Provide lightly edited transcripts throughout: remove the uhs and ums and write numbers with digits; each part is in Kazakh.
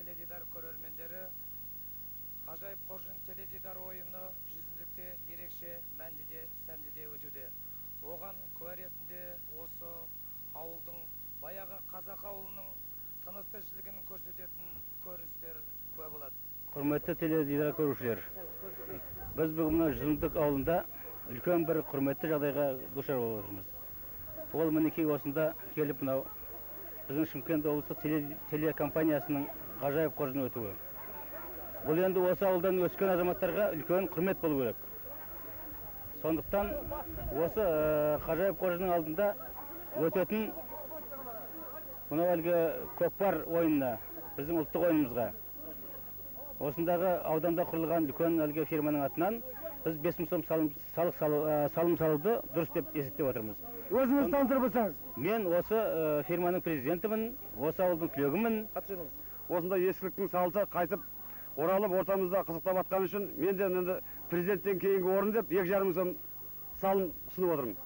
теледидар көрермендері, ғажайып қоржын теледидар ойыны жүзімдікте ерекше мәндіде сәндіде өтуде. Оған куә ретінде осы ауылдың, баяғы қазақ ауылының тыныс тіршілігін көрсететін көріністер куә болады. Құрметті теледидар көрушілер, біз бүгін мына жүзімдік ауылында үлкен бір құрметті жағдайға душар болып отырмыз. Ол мінекей осында келіп мынау біздің Шымкент облыстық телекомпаниясының ғажайып қоржын өтуі. Бұл енді осы ауылдан өскен азаматтарға үлкен құрмет болу керек. Сондықтан осы ғажайып қоржынның алдында өтетін мынау әлгі көкпар ойынына, біздің ұлттық ойынымызға, осындағы ауданда құрылған үлкен әлгі фирманың атынан біз 5 мың сом салым салуды дұрыс деп есептеп отырмыз. Өзіңіз таныстырып өтсеңіз. Мен осы фирманың президентімін, осы ауылдың түлегімін. Осында ескіліктің салты қайтып оралып ортамызда қызықтап атқан үшін мен де енді президенттен кейінгі орын деп 2,5 мың сом салым ұсынып отырмын.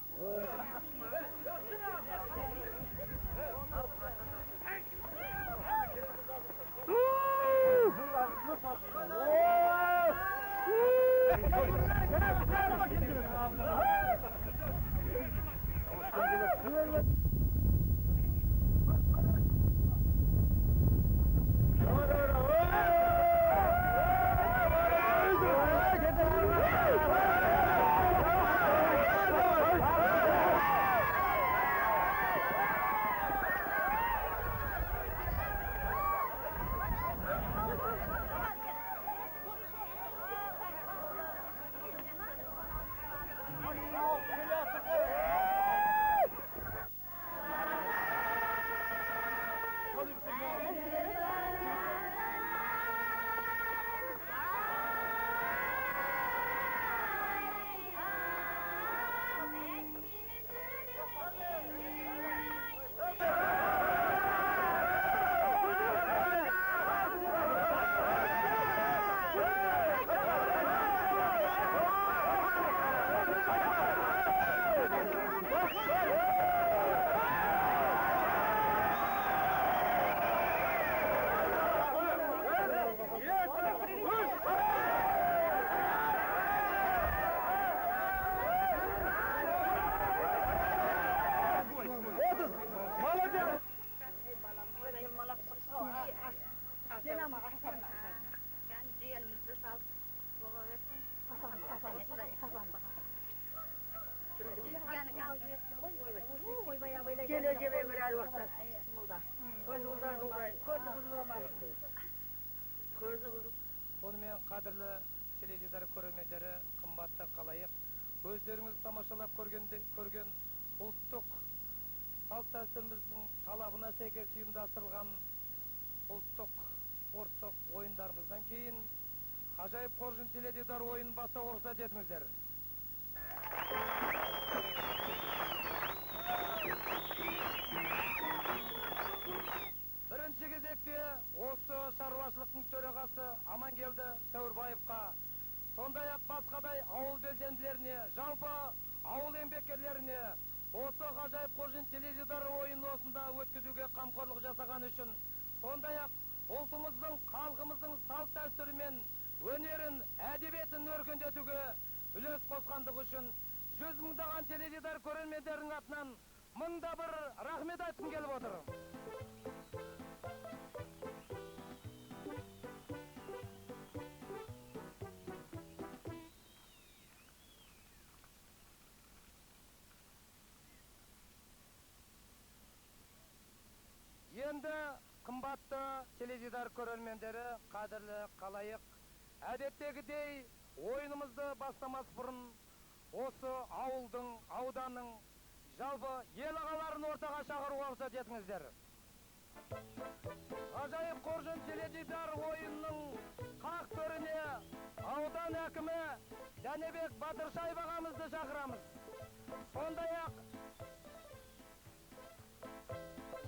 Сонымен қадірлі теледидар көрермендері, қымбатты қалайық, өздеріңіз тамашалап көрген ұлттық салт-дәстүріміздің талабына сәйкес ұйымдастырылған ұлттық спорттық ойындарымыздан кейін ғажайып қоржын теледидар ойынын бастауға рұқсат етіңіздер. Бірінші кезекте осы шаруашылықтың төрағасы Амангелді Сәуірбаевқа, сондай-ақ басқадай ауыл белсенділеріне, жалпы ауыл еңбеккерлеріне осы ғажайып қоржын теледидар ойынын осында өткізуге қамқорлық жасаған үшін, сондай-ақ ұлтымыздың, халқымыздың салт-дәстүрі мен өнерін, әдебиетін өркендетуге үлес қосқандығы үшін 100 мыңдаған теледидар көрермендерінің атынан мыңда бір рахмет айтқым келіп отыр. Енді қымбатты теледидар көрермендері, қадірлі қалайық, әдеттегідей ойынымызды бастамас бұрын осы ауылдың, ауданның, жалпы ел ағаларын ортаға шақыруға рұқсат етіңіздер. Ғажайып Қоржын теледидар ойынның қақ төріне аудан әкімі Дәнебек Батыршаев ағамызды шақырамыз. Сондай-ақ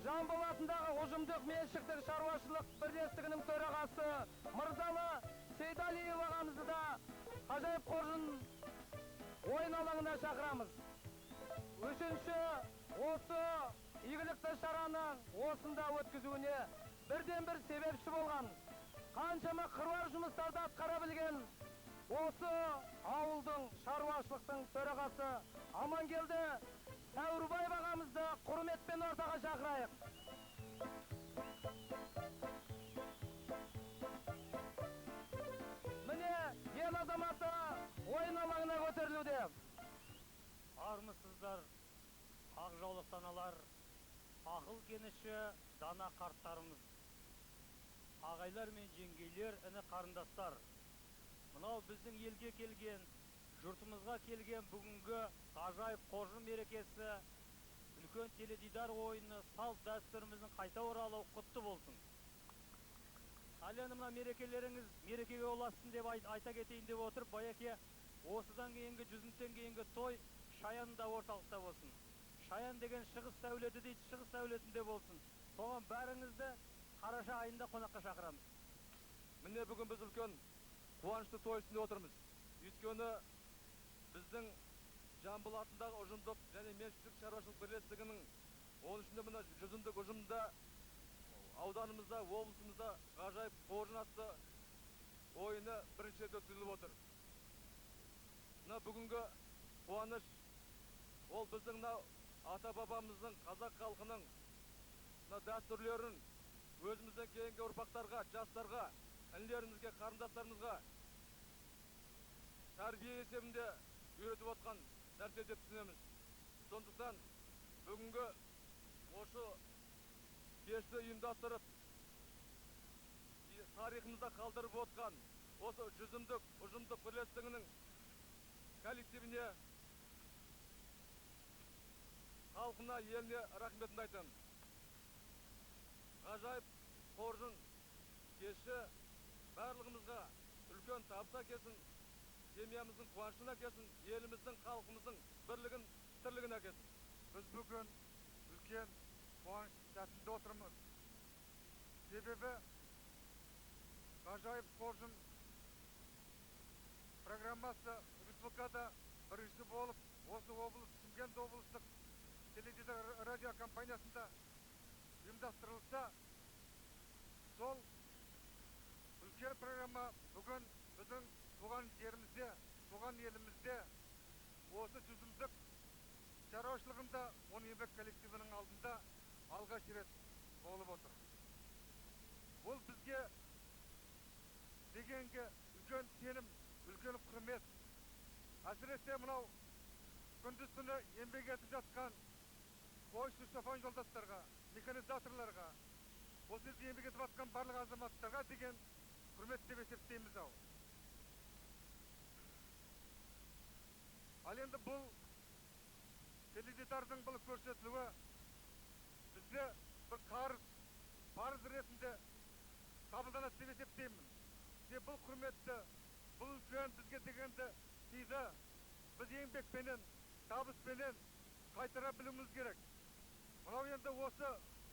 Жамбыл атындағы ұжымдық меншіктік шаруашылық бірлестігінің төрағасы Мырзалы Сейдалиев ағамызды да Ғажайып Қоржын ойын алаңына шақырамыз. Үшінші, осы игілікті шараны осында өткізуіне бірден бір себепші болған, қаншама қыруар жұмыстарды атқара білген осы ауылдың шаруашылықтың төрағасы Амангелді Сәуірбаев ағамызды құрметпен ортаға шақырайық. Міне ел азаматы ойын алаңына көтерілуде. Армысыздар, ақ жаулық таналар, ақыл кеніші дана қарттарымыз, ағайлар мен жеңгейлер, іні қарындастар. Мынау біздің елге келген, жұртымызға келген бүгінгі ғажайып Қоржын мерекесі, үлкен теледидар ойыны, салт дәстүріміздің қайта оралуы құтты болсын. Ал енді мына мерекелеріңіз мерекеге ұлассын деп айта кетейін деп отырып, Байеке осыдан кейінгі 100-тен кейінгі той Шаянда орталықта болсын. Шаян деген шығыс сәулеті дейді, шығыс сәулетінде болсын. Соған бәріңізді қараша айында қонаққа шақырамыз. Міне бүгін біз үлкен қуанышты той үстінде отырмыз. Өйткені біздің Жамбыл атындағы ұжымдық және меншіктік шаруашылық бірлестігінің 13-ші мына 100-дік ұжымда ауданымызда, облысымызда ғажайып Қоржын атты ойыны бірінші рет өткізіліп отыр. Мына бүгінгі қуаныш ол біздің ата-бабамыздың, қазақ халқының дәстүрлерін өзімізден кейінгі ұрпақтарға, жастарға, інілерімізге, қарындастарымызға тәрбие есебінде үйретіп отқан нәрсе деп түсінеміз. Сондықтан бүгінгі осы кешті ұйымдастырып, тарихымызда қалдырып отқан осы 100-дік ұжымдық бірлестігінің коллективіне, халқына, еліне рахметімді айтамын. Ғажайып Қоржын кеші барлығымызға үлкен табыс әкелсін, семьямыздың қуанышын әкелсін, еліміздің, халқымыздың бірлігін, тірлігін әкелсін. Біз бүгін үлкен қуаныш сәтінде отырмыз. Себебі Ғажайып Қоржын программасы республикада бірінші болып, осы облыс, Шымкент облыстық теледидар радио компаниясында ұйымдастырылса, сол үлкен программа бүгін біздің туған жерімізде, туған елімізде, осы 100-дік шаруашылығында, оның еңбек коллективінің алдында алғаш рет болып отыр. Бұл бізге дегенге үлкен сенім, үлкен құрмет. Әсіресе мынау күндіз түні еңбек етіп жатқан қойшы шофан жолдастарға, механизаторларға, осы жерде еңбек етіп жатқан барлық азаматтарға деген құрмет деп есептейміз ау. Ал енді бұл теледидардың бұл көрсетілуі бізде бір парыз ретінде қабылданады деп есептеймін. Бұл құрметті, бұл үлкен бізге дегенді сыйды біз еңбекпенен, табыспенен қайтара білуіміз керек. Мынау енді осы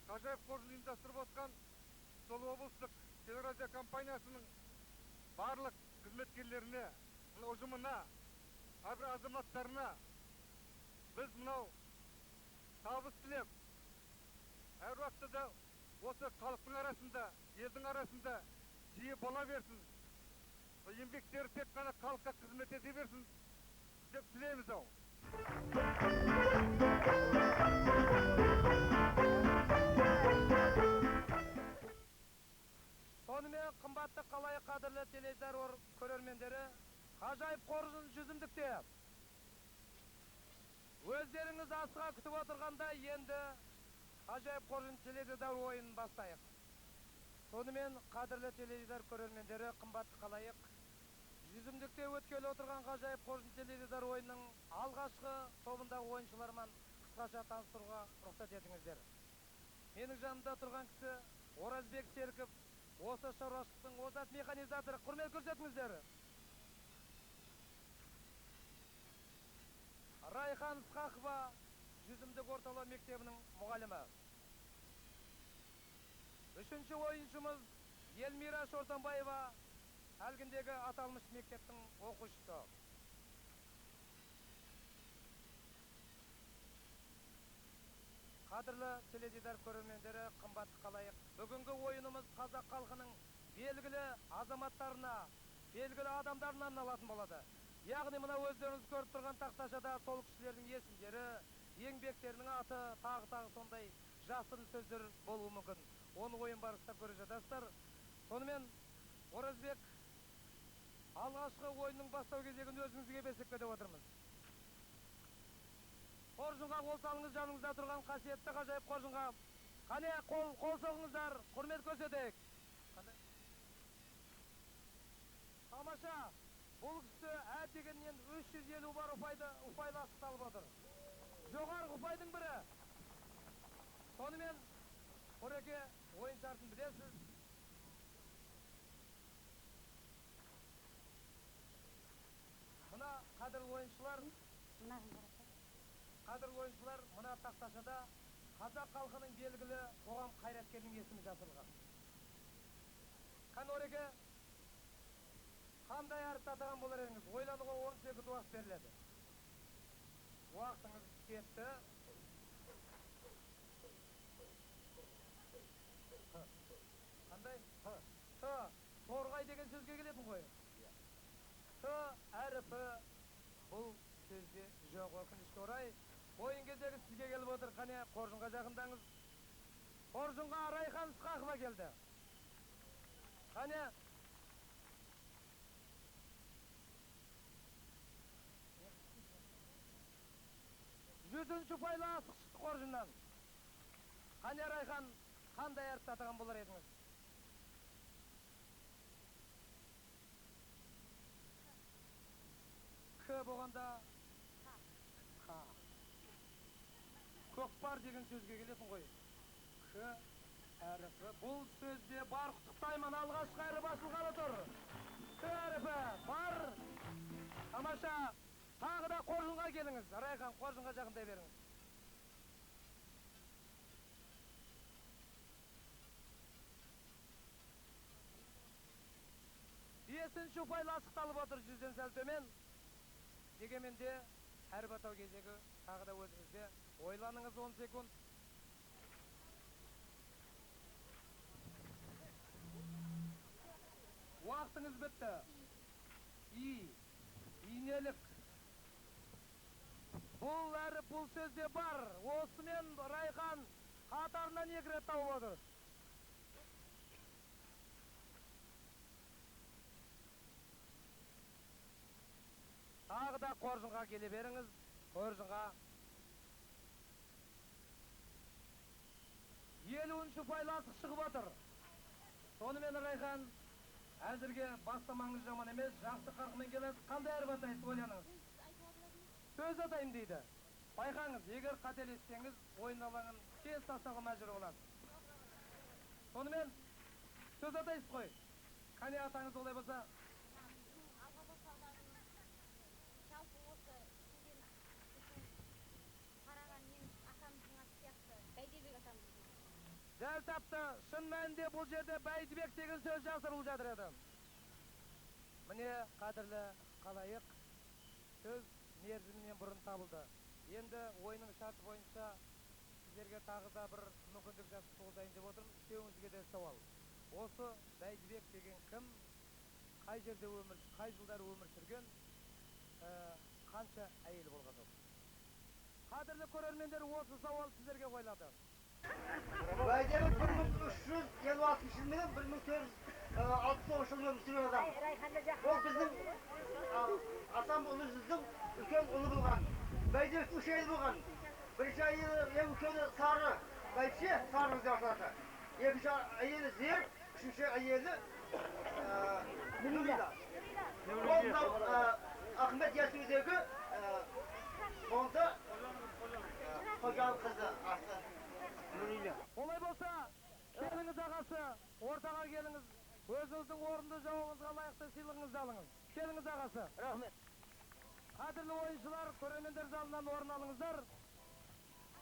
ғажайып Қоржын ұйымдастырып отқан сол облыстық телерадио компаниясының барлық қызметкерлеріне, ұжымына, әрбір азаматтарына біз мынау табыс тілеп, әр уақытта осы халықтың арасында, елдің арасында жиі бола берсін. Еңбектері тек қана халыққа қызмет ете берсін деп тілейміз ау. Сонымен қымбатты қалай қадірлі теледидар көрермендері, ғажайып Қоржын 100-дікте өздеріңіз асыға күтіп отырғанда енді ғажайып Қоржын теледидар ойынын бастайық. Сонымен қадірлі теледидар көрермендері, қымбатты қалайық, жүзімдікте өткелі отырған ғажайып қоржын теледидар ойынның алғашқы тобындағы ойыншылармен қысқаша таныстыруға рұқсат етіңіздер. Менің жанымда тұрған кісі Оразбек Серіков, осы шаруашылықтың озат механизаторы. Құрмет көрсетіңіздер. Райхан Ысқақова, жүзімдік орталау мектебінің мұғалімі. Үшінші ойыншымыз Елмира Шортанбаева, әлгіндегі аталмыш мектептің оқушысы. Қадірлі теледидар көрермендері, қымбатты қалайық. Бүгінгі ойынымыз қазақ халқының белгілі азаматтарына, белгілі адамдарына арналатын болады. Яғни мына өздеріңіз көріп тұрған тақташада сол кісілердің есімдері, еңбектерінің аты, тағы сондай жасырын сөздер болуы мүмкін. Оны ойын барысында көре жатасыздар. Сонымен Оразбек, алғашқы ойынның бастау кезегін өзіңізге берсек деп отырмыз. Қоржынға қол салыңыз, жаныңызда тұрған қасиетті ғажайып қоржынға. Қане қол соғыңыздар, құрмет көрсетейік. Тамаша, бұл кісі дегеннен 350 бар ұпайласы салып отыр. Жоғарғы ұпайдың бірі. Сонымен, Қореке ойын шартын білесіз. Мына қадірлі ойыншылар, мына тақташада қазақ халқының белгілі қоғам қайраткерінің есімі жазылған. Қанореке, қандай әріпті атаған болар едіңіз? Ойлануға 10 секунд уақыт беріледі. Уақытыңыз кетті. Қандай? Т. Торғай деген сөзге келетін ғой. Т әріпі бұл сөзде жоқ, өкінішке орай. Ойын кезегі сізге келіп отыр. Қане қоржынға жақындаңыз. Қоржынға Райхан Ысқақова келді. Қане. Жүзінші ұпайлы асық шықты қоржыннан. Қане Райхан, қандай әріпті атаған болар едіңіз? К болғанда Қ. Көкпар деген сөзге келетін ғой. К әріпі. Бұл сөзде бар, құттықтаймын, алғашқы әріп ашылғалы тұр. К әріпі бар. Тамаша, тағы да қоржынға келіңіз. Райхан, қоржынға жақындай беріңіз. Бесінші ұпайлы асықталып отыр, 100-ден сәл төмен. Дегенменде әріп атау кезегі тағы да өзіңізде. Ойланыңыз 10 секунд. Уақытыңыз бітті. Инелік. Бұл әріп бұл сөзде бар. Осымен Райхан қатарынан 2 рет тауып отыр. Тағы да қоржынға келе беріңіз. Қоржынға 50-ші ұпайлы асық шығып отыр. Сонымен Райхан, әзірге бастамаңыз жаман емес, жақсы қарқынмен келесіз. Қандай әріп атайсыз, ойланыңыз? Сөз атайым дейді. Байқаңыз, егер қателессеңіз, ойын алаңын тез тастауға мәжбүр боласыз. Сонымен сөз атайсыз қой. Қане атаңыз олай болса? Дәл тапты, шын мәнінде бұл жерде Бәйдібек деген сөз жасырылып жатыр еді. Міне, қадірлі қалайық, сөз мерзімінен бұрын табылды. Енді ойының шарты бойынша сіздерге тағы да бір мүмкіндік жасып туғызайын деп отырмын. Үшеуіңізге де сауал. Осы Бәйдібек деген кім, қай жерде қай жылдар өмір сүрген, қанша әйел болған ол? Қадірлі көрермендер, осы сауал сіздерге қойылады. Бәйдібек 1356 жылмен 1469 жылмен сүрген адам. Ол біздің атам ұлы жүздің үлкен ұлы болған. Бәйдібек 3 әйел болған. Бірінші әйелі ең үлкені Сары Бәйбіше, Сары қызы аталады. Екінші әйелі Зер, үшінші әйелі Нүмида. Onda Ahmet Yasu'daki onda Kocan kızı aslı. Olay bolsa, keliniz ağası, ortağa geliniz. Özünüzдің орынды жауабыңызға лайықты сыйлығыңызды алыңыз. Келіңіз ағасы. Рахмет. Қадірлі ойыншылар, көрермендер залынан орын алыңыздар.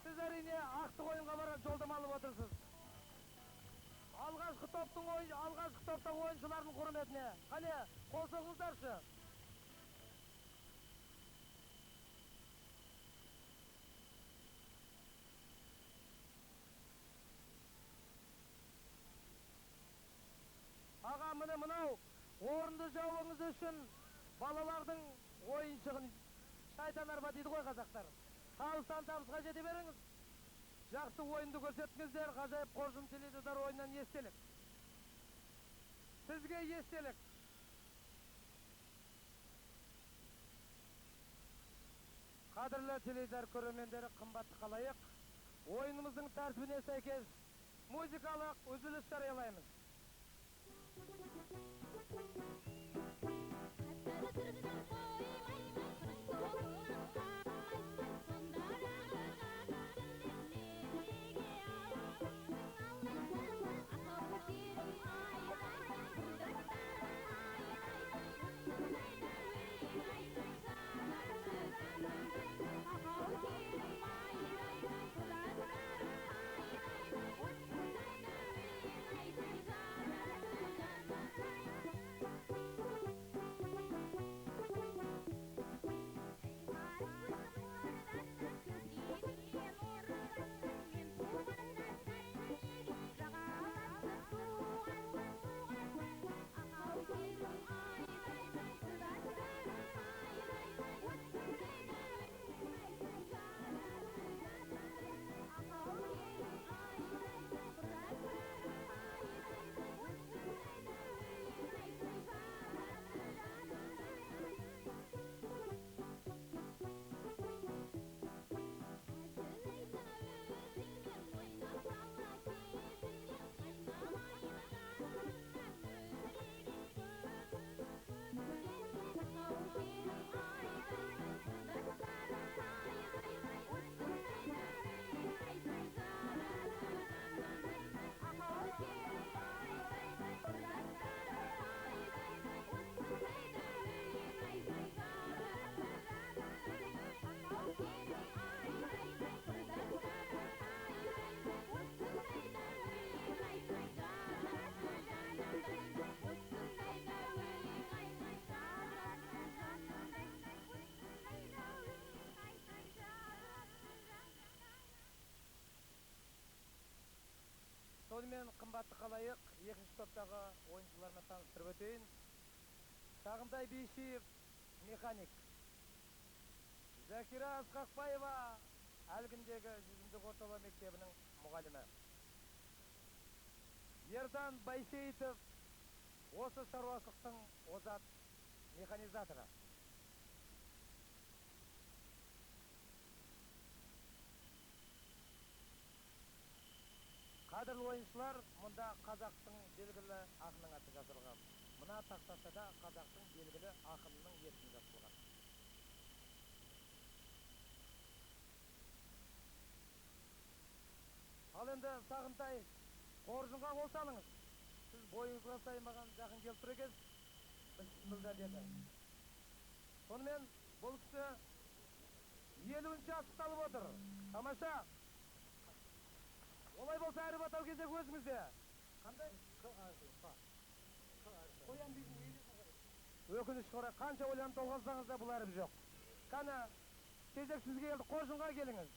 Сіз әрине ақтық ойынға барған жолдама алып отырсыз. Алғашқы топтың ойыншылардың құрметіне. Қане, қол соғыңыздаршы. Аға, міне мынау орынды жауыңыз үшін балалардың ойыншығын шайтан арба дейді ғой қазақтар. Табыстан табысқа жете беріңіз. Жақсы ойынды көрсетіңіздер, ғажайып қоржын теледидар ойыннан естелік. Сізге естелік. Қадірлі теледидар көрермендері, қымбатты қалайық. Ойынымыздың тәртібіне сәйкес музыкалық үзіліс жариялаймыз. Сонымен қымбатты қалайық, екінші топтағы ойыншыларына таныстырып өтейін. Сағынтай Бейшиев, механик. Закира Асқақбаева, әлгіндегі жүзімдік орталау мектебінің мұғалімі. Ердан Байсейітов, осы шаруашылықтың озат механизаторы. Қадірлі ойыншылар, мұнда қазақтың белгілі ақынның аты жазылған. Мына тақташада қазақтың белгілі ақынның есімі жазылған. Ал енді Сағынтай, қоржынға қол салыңыз. Сіз бойыңызға саймаған жақын келіп тұр екенсіз. Бісмілда деді. Сонымен бұл кісі 50-ші асықталып отыр. Тамаша. Олай болса әрі батал кезек өзіңізде. Қандай? Қоян дейтін өкінішке орай, қанша ойланып толғансаңыз да бұл әріп жоқ. Қана кезек сізге келді, қоржынға келіңіз.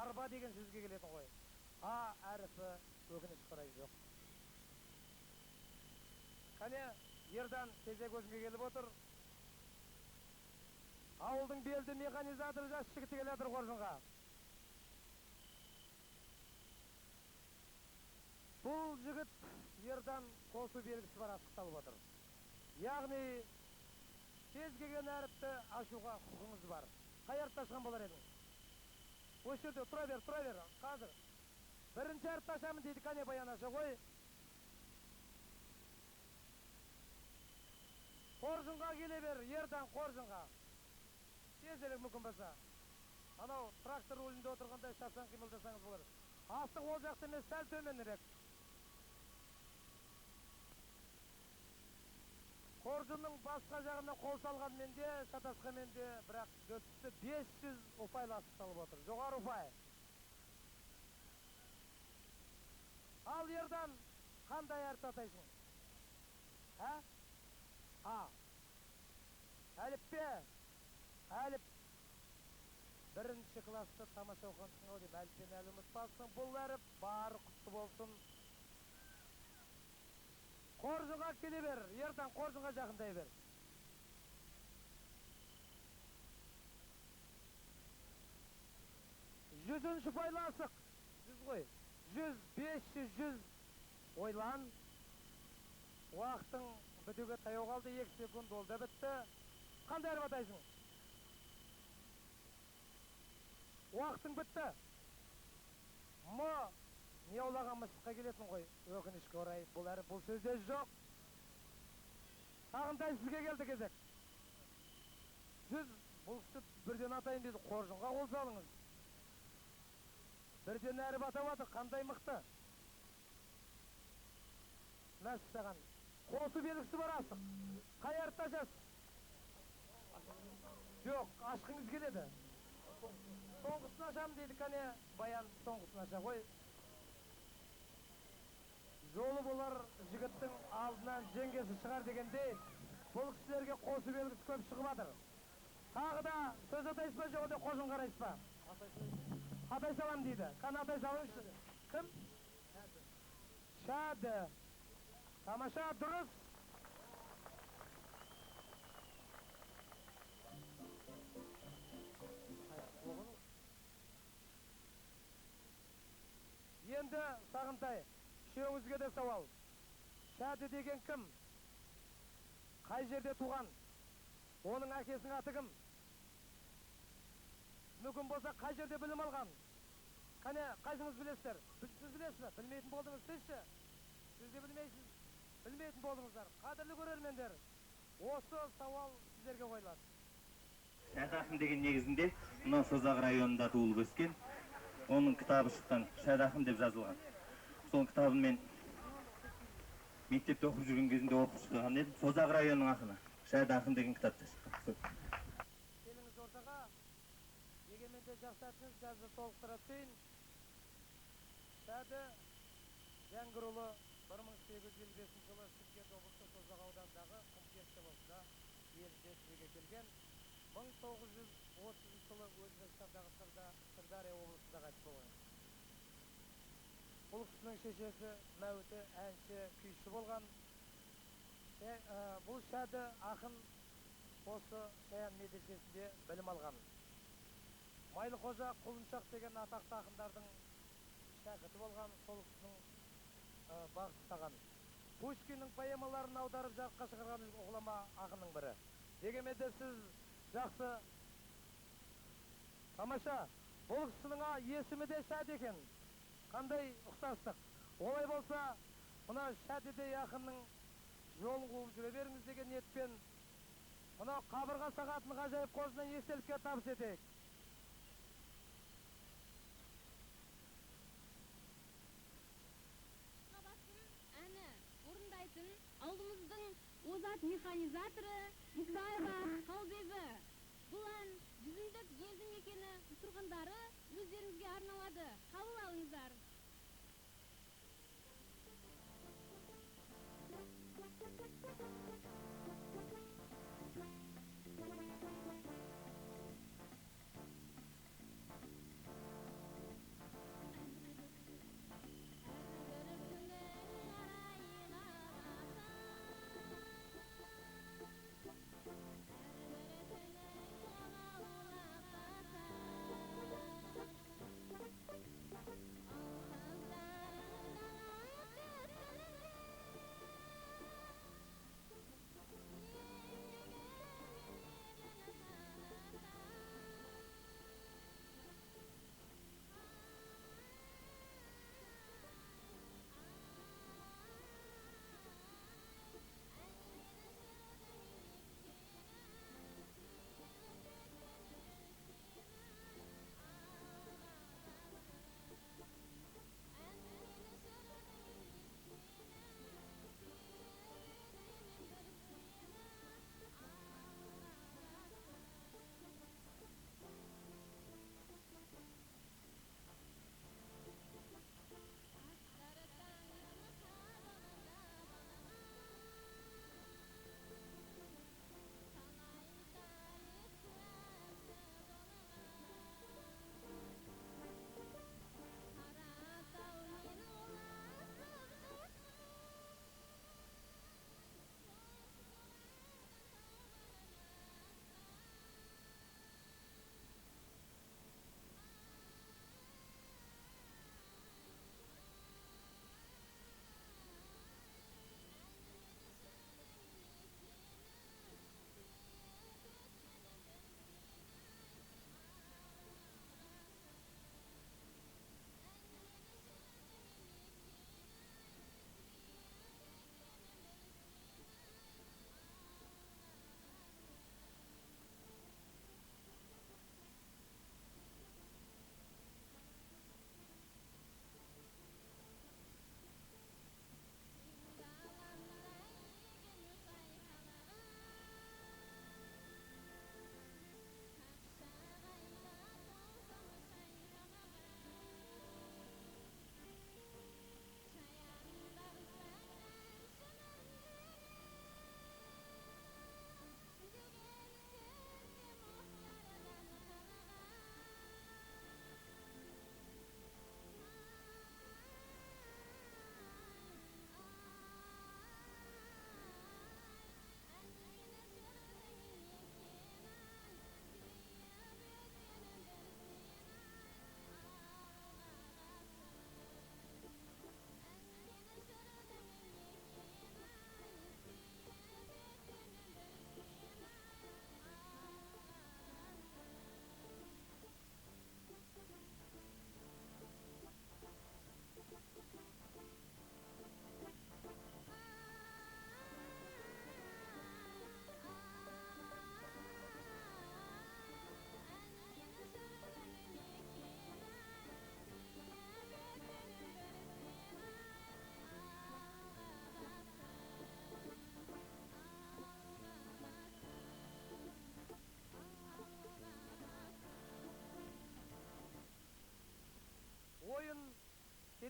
Арба деген сізге келетін ғой. Әріпі өкінішке орай жоқ. Қане ердан кезек өзіңге келіп отыр. Ауылдың белді механизаторы жас жігіті келеді қоржынға. Бұл жігіт ердан қосу белгісі бар асықталып отыр. Яғни кез келген әріпті ашуға құқыңыз бар. Қай әріпті ашқан болар едіңіз? Осы жерде тұра бер. Қазір бірінші әріпті ашамын дейді, қане баян аша ғой. Қоржынға келе бер, ердан қоржынға. Тезірек мүмкін болса. Анау трактор рулінде отырғандай шапшаң қимылдасаңыз болар. Астық ол жақта емес, сәл төменірек. Қоржынның басқа жағынан қол салғанмен де, шатасқанмен де, бірақ дөтісі 500 ұпайлы астық салып отыр. Жоғары ұпай. Ал ердан қандай әріп атайсың? Ә? А. Әліппе. Әліп. Бірінші класты тамаша оқығансың ау деймін. Әліппені әлі ұмытпассың. Бұл әріп бары құтты болсын. Қоржынға келе бер. Ердан қоржынға жақындай бер. Жүзінші ұпайлы асық. 100 ғой. 100, 500, 100. Ойлан. Уақытың бітуге таяу қалды. 2 секунд ол да бітті. Қандай әріп атайсың? Уақытың бітті. Не олаған мысыққа келетін ғой, өкінішке орай. Бұл әріп бұл сөзде жоқ. Сағынтай сізге келді кезек. 100, бұл кісі бірден атайын деді, қоржынға қол салыңыз. Бірден әріп атавады, қандай мықты. Мәссаған. Қосу белгісі бар асық. Қай әріпті ашасыз? Жоқ, ашқыңыз келеді. Соңғысын ашам дейді, кәне баян соңғысын аша ғой. Жолы болар жігіттің алдынан жеңгесі шығар дегендей, бұл кісілерге қосу белгісі көп шығып жатыр. Тағы да сөз атайсыз ба, жоқ қожын қарайсыз ба? Атай салам дейді. Қан атай салыңызшы. Кім? Шады. Тамаша, дұрыс. Енді Сағынтай, үшеуіңізге де сауал. Шады деген кім? Қай жерде туған? Оның әкесінің аты кім? Мүмкін болса қай жерде білім алған? Қане, қайсыңыз білесіздер? Сіз білесіз бе? Білмейтін болдыңыз сізші? Сіз де білмейсіз? Білмейтін болдыңыздар. Қадірлі көрермендер, осы сауал сіздерге қойылады. Шады ақын деген негізінде мына Созақ районында туылып өскен. Оның кітабы шыққан, Шады ақын деп жазылған. Сол кітабын мен мектепте оқып жүрген кезінде оқып шыққан едім. Созақ районының ақыны, Шады ақын деген кітапта шыққан. Келіңіз ортаға, егеменде жақсартыңыз, жазды толықтыра түсейін. Шады Жәңгірұлы 1855 жылы Шымкент облысы Созақ ауданындағы Құмкент селосында елде дүниеге келген. 1930 жылы Өзбекстандағы Сырдария облысында қайтыс болған. Бұл кісінің шешесі Мәуіті әнші, күйші болған. Бұл Шады ақын осы Шаян медресесінде білім алған. Майлықожа Құлыншақ деген атақты ақындардың шәкірті болған, сол кісінің бағыттаған. Пушкиннің поэмаларын аударып жарыққа шығарған ғұлама ақынның бірі. Дегенмен де сіз жақсы, тамаша, бұл кісінің есімі де Шады екен. Қандай ұқсастық. Олай болса, мына Шадидей ақынның жолын қуып жүре беріңіз деген ниетпен мына қабырға сағатын ғажайып қозынан естелікке табыс етейік. Әні орындайтын ауылымыздың озат механизаторы Мұсаева Қалбебі. Бұл ән жүзімдік елді мекені тұрғындары өздеріңізге арналады. Қабыл алыңыздар.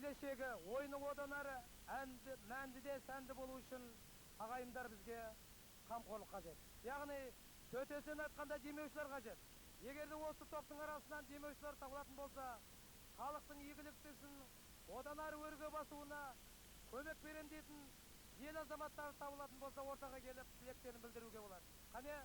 келешегі ойының одан ары мәнді де сәнді болу үшін ағайындар бізге қамқорлық қажет. Яғни төтесін айтқанда демеушілер қажет. Егер де осы топтың арасынан демеушілер табылатын болса, халықтың игіліктісін одан ары өрге басуына көмек берем дейтін ел азаматтары табылатын болса, ортаға келіп тілектерін білдіруге болады. Қане